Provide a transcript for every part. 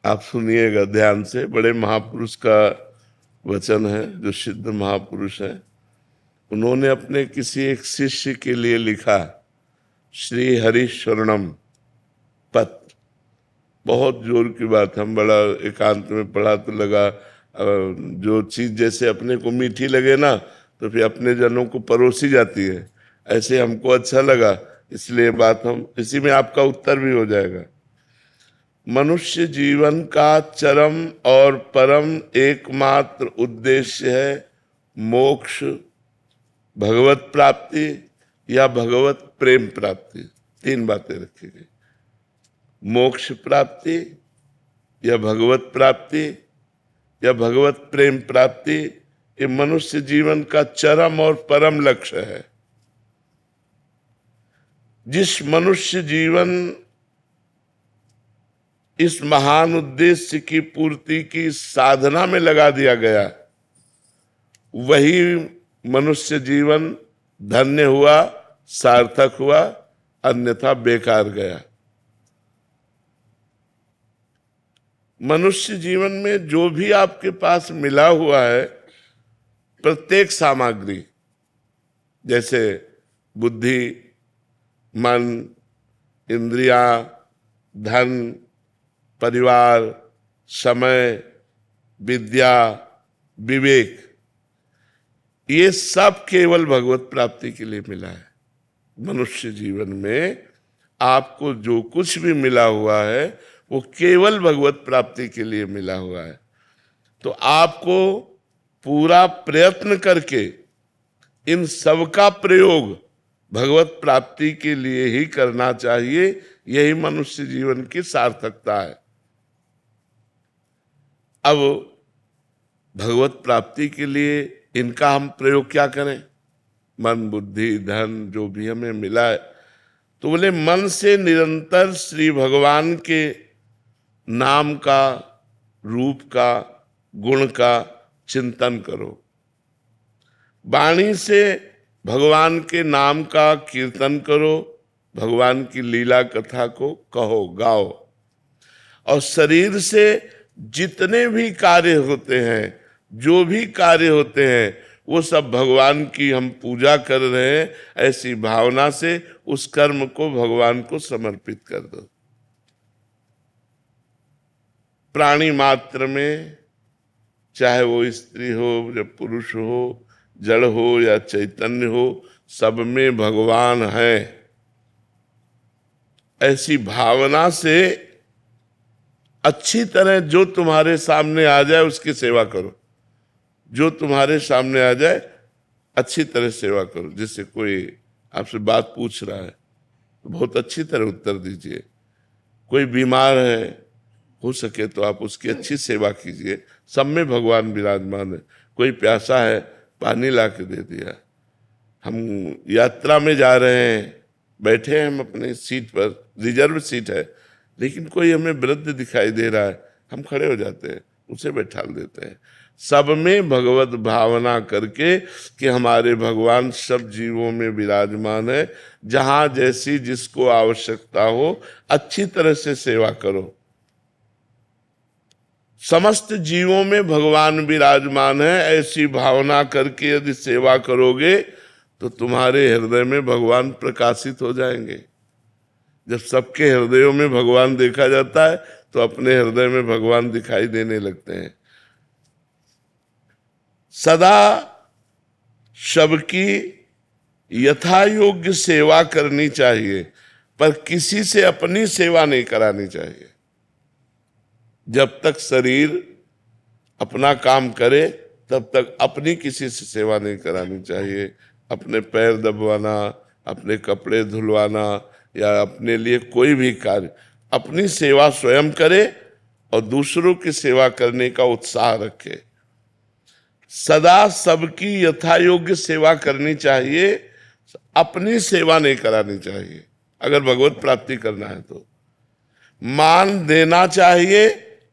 आप सुनिएगा ध्यान से, बड़े महापुरुष का वचन है, जो सिद्ध महापुरुष है। उन्होंने अपने किसी एक शिष्य के लिए लिखा, श्री हरि शरणम पत्र। बहुत जोर की बात, हम बड़ा एकांत में पढ़ा तो लगा जो चीज जैसे अपने को मीठी लगे ना, तो फिर अपने जनों को परोसी जाती है। ऐसे हमको अच्छा लगा, इसलिए बात हम इसी में आपका उत्तर भी हो जाएगा। मनुष्य जीवन का चरम और परम एकमात्र उद्देश्य है मोक्ष, भगवत प्राप्ति या भगवत प्रेम प्राप्ति। तीन बातें रखी गई, मोक्ष प्राप्ति या भगवत प्राप्ति या भगवत प्रेम प्राप्ति। ये मनुष्य जीवन का चरम और परम लक्ष्य है। जिस मनुष्य जीवन इस महान उद्देश्य की पूर्ति की साधना में लगा दिया गया, वही मनुष्य जीवन धन्य हुआ, सार्थक हुआ, अन्यथा बेकार गया। मनुष्य जीवन में जो भी आपके पास मिला हुआ है, प्रत्येक सामग्री, जैसे बुद्धि, मन, इंद्रियां, धन, परिवार, समय, विद्या, विवेक, ये सब केवल भगवत प्राप्ति के लिए मिला है। मनुष्य जीवन में आपको जो कुछ भी मिला हुआ है वो केवल भगवत प्राप्ति के लिए मिला हुआ है। तो आपको पूरा प्रयत्न करके इन सब का प्रयोग भगवत प्राप्ति के लिए ही करना चाहिए। यही मनुष्य जीवन की सार्थकता है। अब भगवत प्राप्ति के लिए इनका हम प्रयोग क्या करें? मन, बुद्धि, धन जो भी हमें मिला है, तो बोले मन से निरंतर श्री भगवान के नाम का, रूप का, गुण का चिंतन करो। वाणी से भगवान के नाम का कीर्तन करो, भगवान की लीला कथा को कहो, गाओ। और शरीर से जितने भी कार्य होते हैं, जो भी कार्य होते हैं, वो सब भगवान की हम पूजा कर रहे हैं, ऐसी भावना से उस कर्म को भगवान को समर्पित कर दो। प्राणी मात्र में, चाहे वो स्त्री हो या पुरुष हो, जड़ हो या चैतन्य हो, सब में भगवान है। ऐसी भावना से अच्छी तरह जो तुम्हारे सामने आ जाए उसकी सेवा करो। जो तुम्हारे सामने आ जाए अच्छी तरह सेवा करो। जैसे कोई आपसे बात पूछ रहा है तो बहुत अच्छी तरह उत्तर दीजिए। कोई बीमार है, हो सके तो आप उसकी अच्छी सेवा कीजिए। सब में भगवान विराजमान है। कोई प्यासा है, पानी ला के दे दिया। हम यात्रा में जा रहे हैं, बैठे हैं हम अपने सीट पर, रिजर्व सीट है, लेकिन कोई हमें वृद्ध दिखाई दे रहा है, हम खड़े हो जाते हैं, उसे बैठा देते हैं। सब में भगवत भावना करके कि हमारे भगवान सब जीवों में विराजमान है। जहां जैसी जिसको आवश्यकता हो अच्छी तरह से सेवा करो। समस्त जीवों में भगवान विराजमान है, ऐसी भावना करके यदि सेवा करोगे तो तुम्हारे हृदय में भगवान प्रकाशित हो जाएंगे। जब सबके हृदयों में भगवान देखा जाता है तो अपने हृदय में भगवान दिखाई देने लगते हैं। सदा सबकी यथा योग्य सेवा करनी चाहिए, पर किसी से अपनी सेवा नहीं करानी चाहिए। जब तक शरीर अपना काम करे तब तक अपनी किसी से सेवा नहीं करानी चाहिए। अपने पैर दबवाना, अपने कपड़े धुलवाना या अपने लिए कोई भी कार्य, अपनी सेवा स्वयं करे और दूसरों की सेवा करने का उत्साह रखे। सदा सबकी यथा योग्य सेवा करनी चाहिए, अपनी सेवा नहीं करानी चाहिए। अगर भगवत प्राप्ति करना है तो मान देना चाहिए,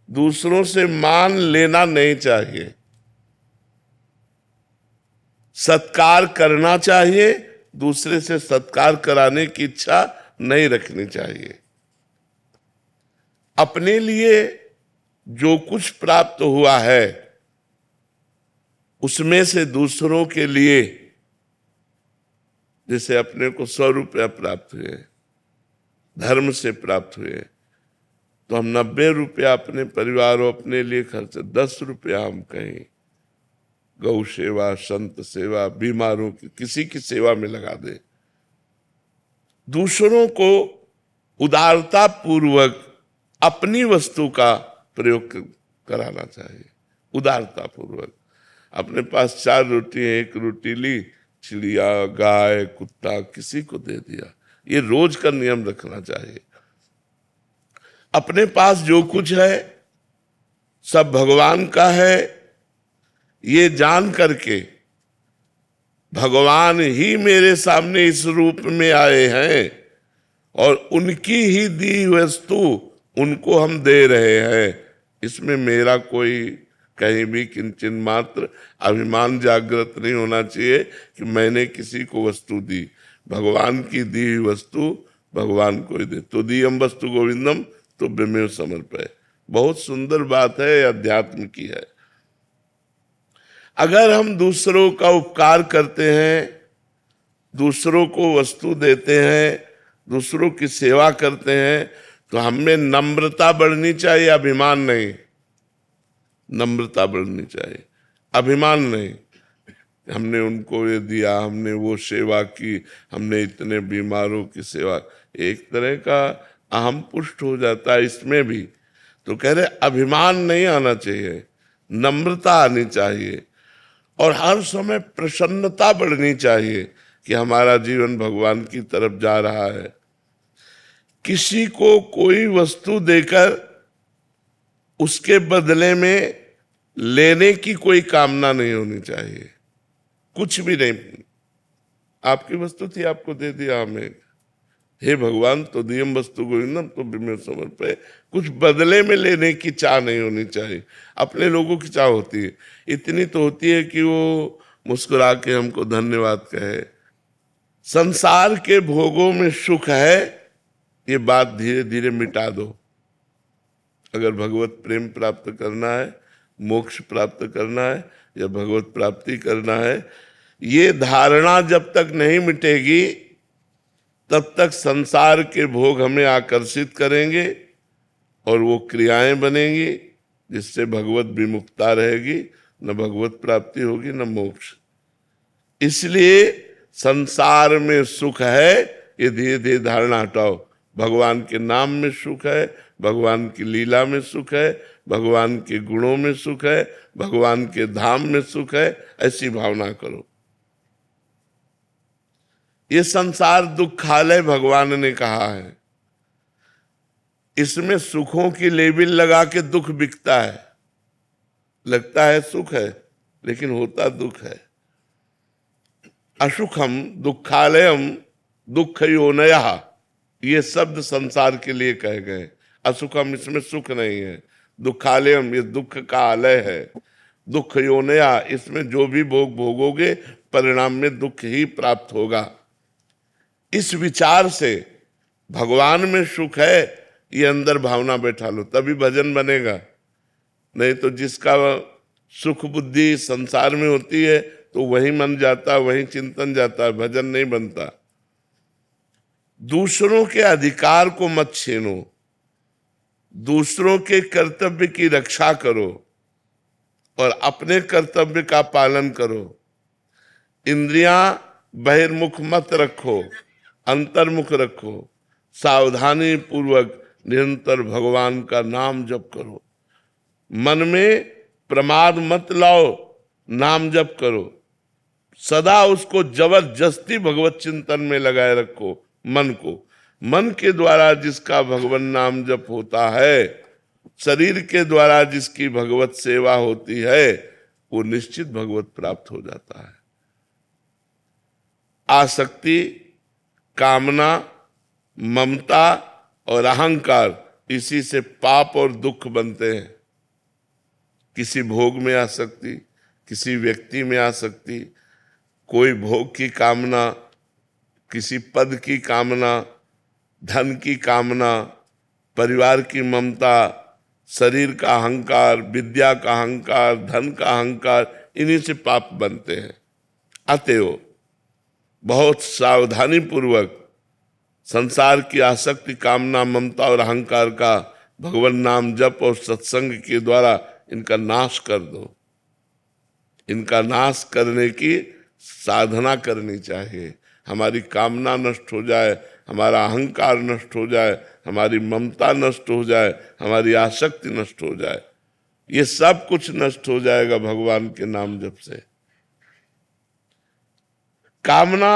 दूसरों से मान लेना नहीं चाहिए। सत्कार करना चाहिए, दूसरे से सत्कार कराने की इच्छा नहीं रखनी चाहिए। अपने लिए जो कुछ प्राप्त हुआ है उसमें से दूसरों के लिए, जैसे अपने को 100 रुपया प्राप्त हुए, धर्म से प्राप्त हुए, तो हम 90 रुपया अपने परिवार और अपने लिए खर्च, 10 रुपया हम कहीं गौ सेवा, संत सेवा, बीमारों की किसी की सेवा में लगा दे। दूसरों को उदारता पूर्वक अपनी वस्तु का प्रयोग कराना चाहिए। उदारता पूर्वक अपने पास 4 रोटी है, 1 रोटी ली, चिड़िया, गाय, कुत्ता किसी को दे दिया, ये रोज का नियम रखना चाहिए। अपने पास जो कुछ है सब भगवान का है, ये जान करके भगवान ही मेरे सामने इस रूप में आए हैं और उनकी ही दी वस्तु उनको हम दे रहे हैं, इसमें मेरा कोई कहीं भी किंचन मात्र अभिमान जागृत नहीं होना चाहिए कि मैंने किसी को वस्तु दी। भगवान की दी हुई वस्तु भगवान को ही दे। तो दीयम वस्तु गोविंदम तो तुभ्यमेव समर्पय। बहुत सुंदर बात है, अध्यात्म की है। अगर हम दूसरों का उपकार करते हैं, दूसरों को वस्तु देते हैं, दूसरों की सेवा करते हैं, तो हमें नम्रता बढ़नी चाहिए, अभिमान नहीं। नम्रता बढ़नी चाहिए, अभिमान नहीं। हमने उनको ये दिया, हमने वो सेवा की, हमने इतने बीमारों की सेवा, एक तरह का अहम पुष्ट हो जाता है इसमें भी। तो कह रहे अभिमान नहीं आना चाहिए, नम्रता आनी चाहिए और हर समय प्रसन्नता बढ़नी चाहिए कि हमारा जीवन भगवान की तरफ जा रहा है। किसी को कोई वस्तु देकर उसके बदले में लेने की कोई कामना नहीं होनी चाहिए, कुछ भी नहीं। आपकी वस्तु थी, आपको दे दिया हमें, हे भगवान तो दियम वस्तु गोविंदम तो तुभ्यमेव समर्पय। कुछ बदले में लेने की चाह नहीं होनी चाहिए। अपने लोगों की चाह होती है, इतनी तो होती है कि वो मुस्कुरा के हमको धन्यवाद कहे। संसार के भोगों में सुख है, ये बात धीरे धीरे मिटा दो। अगर भगवत प्रेम प्राप्त करना है, मोक्ष प्राप्त करना है या भगवत प्राप्ति करना है, ये धारणा जब तक नहीं मिटेगी तब तक संसार के भोग हमें आकर्षित करेंगे और वो क्रियाएं बनेंगी जिससे भगवत विमुक्ता रहेगी, न भगवत प्राप्ति होगी न मोक्ष। इसलिए संसार में सुख है, ये धीरे धीरे धारणा हटाओ। भगवान के नाम में सुख है, भगवान की लीला में सुख है, भगवान के गुणों में सुख है, भगवान के धाम में सुख है, ऐसी भावना करो। ये संसार दुखालय भगवान ने कहा है, इसमें सुखों की लेबिल लगा के दुख बिकता है। लगता है सुख है लेकिन होता दुख है। असुखम दुखालयम दुख योनयः, ये शब्द संसार के लिए कहे गए। असुखम, इसमें सुख नहीं है। दुखालयम, ये दुख का आलय है। दुख योनया, इसमें जो भी भोग भोगोगे परिणाम में दुख ही प्राप्त होगा। इस विचार से भगवान में सुख है, ये अंदर भावना बैठा लो, तभी भजन बनेगा। नहीं तो जिसका सुख बुद्धि संसार में होती है तो वही मन जाता, वही चिंतन जाता, भजन नहीं बनता। दूसरों के अधिकार को मत छीनो, दूसरों के कर्तव्य की रक्षा करो और अपने कर्तव्य का पालन करो। इंद्रियां बहिर्मुख मत रखो, अंतर्मुख रखो। सावधानी पूर्वक निरंतर भगवान का नाम जप करो। मन में प्रमाद मत लाओ, नाम जप करो। सदा उसको जबरदस्ती भगवत चिंतन में लगाए रखो मन को। मन के द्वारा जिसका भगवान नाम जप होता है, शरीर के द्वारा जिसकी भगवत सेवा होती है, वो निश्चित भगवत प्राप्त हो जाता है। आसक्ति, कामना, ममता और अहंकार, इसी से पाप और दुख बनते हैं। किसी भोग में आसक्ति, किसी व्यक्ति में आसक्ति, कोई भोग की कामना, किसी पद की कामना, धन की कामना, परिवार की ममता, शरीर का अहंकार, विद्या का अहंकार, धन का अहंकार, इन्हीं से पाप बनते हैं। अतएव बहुत सावधानी पूर्वक संसार की आसक्ति, कामना, ममता और अहंकार का भगवान नाम जप और सत्संग के द्वारा इनका नाश कर दो। इनका नाश करने की साधना करनी चाहिए। हमारी कामना नष्ट हो जाए, हमारा अहंकार नष्ट हो जाए, हमारी ममता नष्ट हो जाए, हमारी आसक्ति नष्ट हो जाए, ये सब कुछ नष्ट हो जाएगा भगवान के नाम जप से। कामना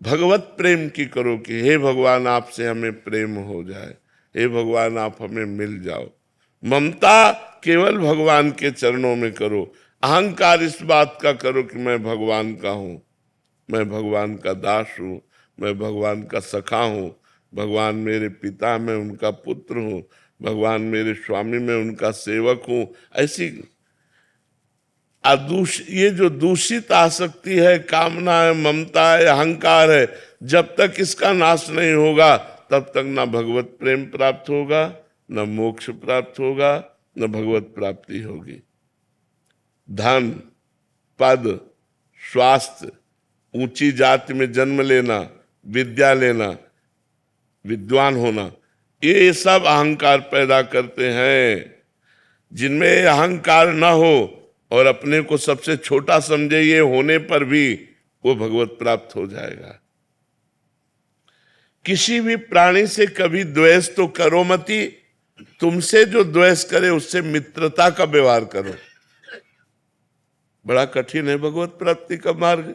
भगवत प्रेम की करो कि हे भगवान आपसे हमें प्रेम हो जाए, हे भगवान आप हमें मिल जाओ। ममता केवल भगवान के चरणों में करो। अहंकार इस बात का करो कि मैं भगवान का हूं, मैं भगवान का दास हूं, मैं भगवान का सखा हूं, भगवान मेरे पिता, मैं उनका पुत्र हूं, भगवान मेरे स्वामी, मैं उनका सेवक हूं। ऐसी ये जो दूषित आसक्ति है, कामना है, ममता है, अहंकार है, जब तक इसका नाश नहीं होगा तब तक ना भगवत प्रेम प्राप्त होगा, न मोक्ष प्राप्त होगा, न भगवत प्राप्ति होगी। धन, पद, स्वास्थ्य, ऊंची जाति में जन्म लेना, विद्या लेना, विद्वान होना, ये सब अहंकार पैदा करते हैं। जिनमें अहंकार न हो और अपने को सबसे छोटा समझे, ये होने पर भी वो भगवत प्राप्त हो जाएगा। किसी भी प्राणी से कभी द्वेष तो करो मती, तुमसे जो द्वेष करे उससे मित्रता का व्यवहार करो। बड़ा कठिन है भगवत प्राप्ति का मार्ग।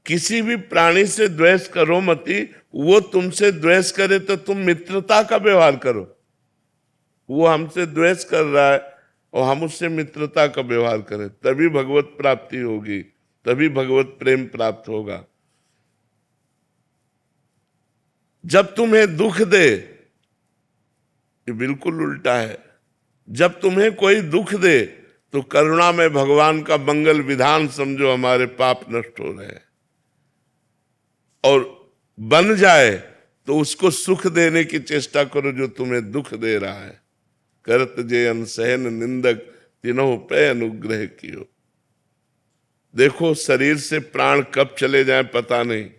किसी भी प्राणी से द्वेष करो मती, वो तुमसे द्वेष करे तो तुम मित्रता का व्यवहार करो। वो हमसे द्वेष कर रहा है और हम उससे मित्रता का व्यवहार करें, तभी भगवत प्राप्ति होगी, तभी भगवत प्रेम प्राप्त होगा। जब तुम्हें दुख दे, ये बिल्कुल उल्टा है। जब तुम्हें कोई दुख दे तो करुणा में भगवान का मंगल विधान समझो, हमारे पाप नष्ट हो रहे हैं। और बन जाए तो उसको सुख देने की चेष्टा करो जो तुम्हें दुख दे रहा है। करत जे अनसहन निंदक तीनों पे अनुग्रह कियो। देखो शरीर से प्राण कब चले जाए पता नहीं,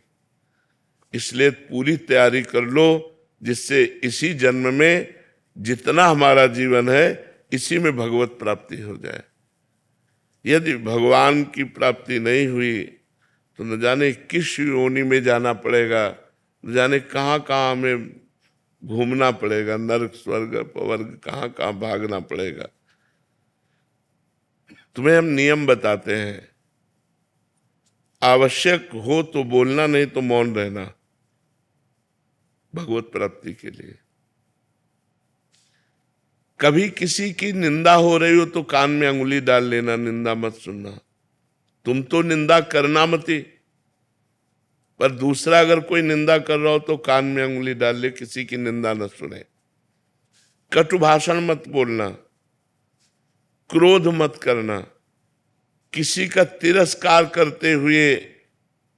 इसलिए पूरी तैयारी कर लो जिससे इसी जन्म में जितना हमारा जीवन है इसी में भगवत प्राप्ति हो जाए। यदि भगवान की प्राप्ति नहीं हुई तो न जाने किस योनि में जाना पड़ेगा, न जाने कहाँ कहाँ हमें घूमना पड़ेगा, नरक स्वर्ग अपवर्ग कहाँ कहाँ भागना पड़ेगा। तुम्हें हम नियम बताते हैं, आवश्यक हो तो बोलना, नहीं तो मौन रहना भगवत प्राप्ति के लिए। कभी किसी की निंदा हो रही हो तो कान में अंगुली डाल लेना, निंदा मत सुनना। तुम तो निंदा करना मत, पर दूसरा अगर कोई निंदा कर रहा हो तो कान में अंगुली डाल ले, किसी की निंदा न सुने। कटु भाषण मत बोलना, क्रोध मत करना, किसी का तिरस्कार करते हुए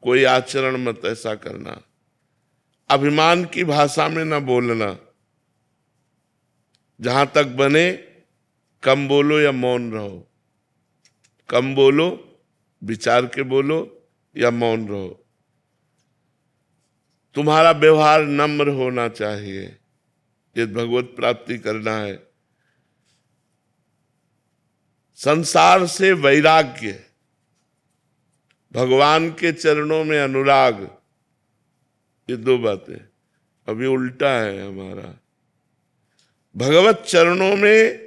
कोई आचरण मत ऐसा करना, अभिमान की भाषा में न बोलना। जहां तक बने कम बोलो या मौन रहो, कम बोलो, विचार के बोलो या मौन रहो। तुम्हारा व्यवहार नम्र होना चाहिए, ये भगवत प्राप्ति करना है। संसार से वैराग्य, भगवान के चरणों में अनुराग, ये दो बातें अभी उल्टा है हमारा। भगवत चरणों में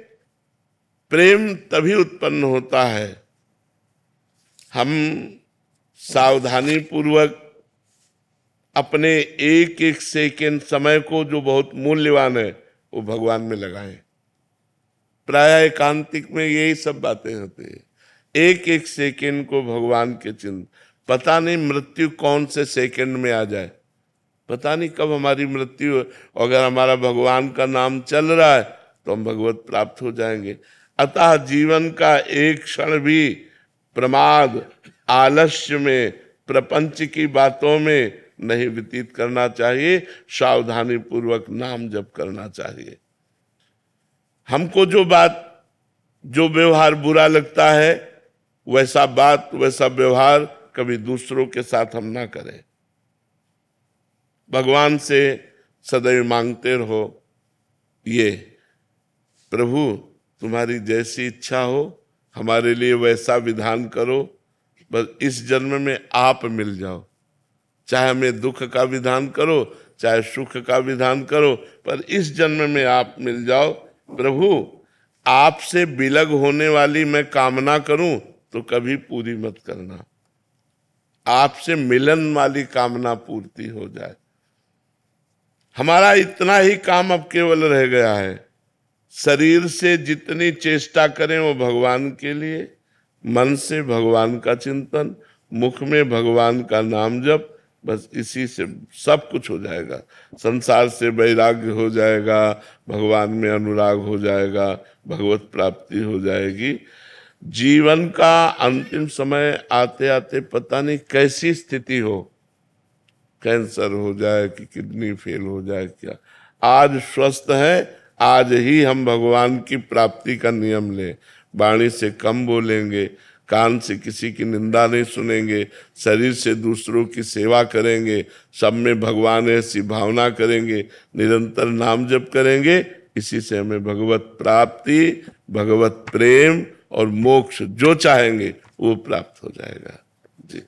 प्रेम तभी उत्पन्न होता है हम सावधानी पूर्वक अपने एक एक सेकेंड समय को, जो बहुत मूल्यवान है, वो भगवान में लगाएं। प्राय एकांतिक में यही सब बातें होती है। एक एक सेकेंड को भगवान के चिंतन। पता नहीं मृत्यु कौन से सेकेंड में आ जाए, पता नहीं कब हमारी मृत्यु। अगर हमारा भगवान का नाम चल रहा है तो हम भगवत प्राप्त हो जाएंगे। अतः जीवन का एक क्षण भी प्रमाद, आलस्य में, प्रपंच की बातों में नहीं व्यतीत करना चाहिए। सावधानी पूर्वक नाम जप करना चाहिए। हमको जो व्यवहार बुरा लगता है, वैसा बात वैसा व्यवहार कभी दूसरों के साथ हम ना करें। भगवान से सदैव मांगते रहो, ये प्रभु तुम्हारी जैसी इच्छा हो, हमारे लिए वैसा विधान करो, बस इस जन्म में आप मिल जाओ। चाहे हमें दुख का विधान करो, चाहे सुख का विधान करो, पर इस जन्म में आप मिल जाओ। प्रभु आपसे विलग होने वाली मैं कामना करूं तो कभी पूरी मत करना, आपसे मिलन वाली कामना पूर्ति हो जाए। हमारा इतना ही काम अब केवल रह गया है, शरीर से जितनी चेष्टा करें वो भगवान के लिए, मन से भगवान का चिंतन, मुख में भगवान का नाम जप, बस इसी से सब कुछ हो जाएगा। संसार से वैराग्य हो जाएगा, भगवान में अनुराग हो जाएगा, भगवत प्राप्ति हो जाएगी। जीवन का अंतिम समय आते आते पता नहीं कैसी स्थिति हो, कैंसर हो जाए कि किडनी फेल हो जाए, क्या आज स्वस्थ है, आज ही हम भगवान की प्राप्ति का नियम लें। वाणी से कम बोलेंगे, कान से किसी की निंदा नहीं सुनेंगे, शरीर से दूसरों की सेवा करेंगे, सब में भगवान ऐसी भावना करेंगे, निरंतर नाम जप करेंगे। इसी से हमें भगवत प्राप्ति, भगवत प्रेम और मोक्ष जो चाहेंगे वो प्राप्त हो जाएगा। जी।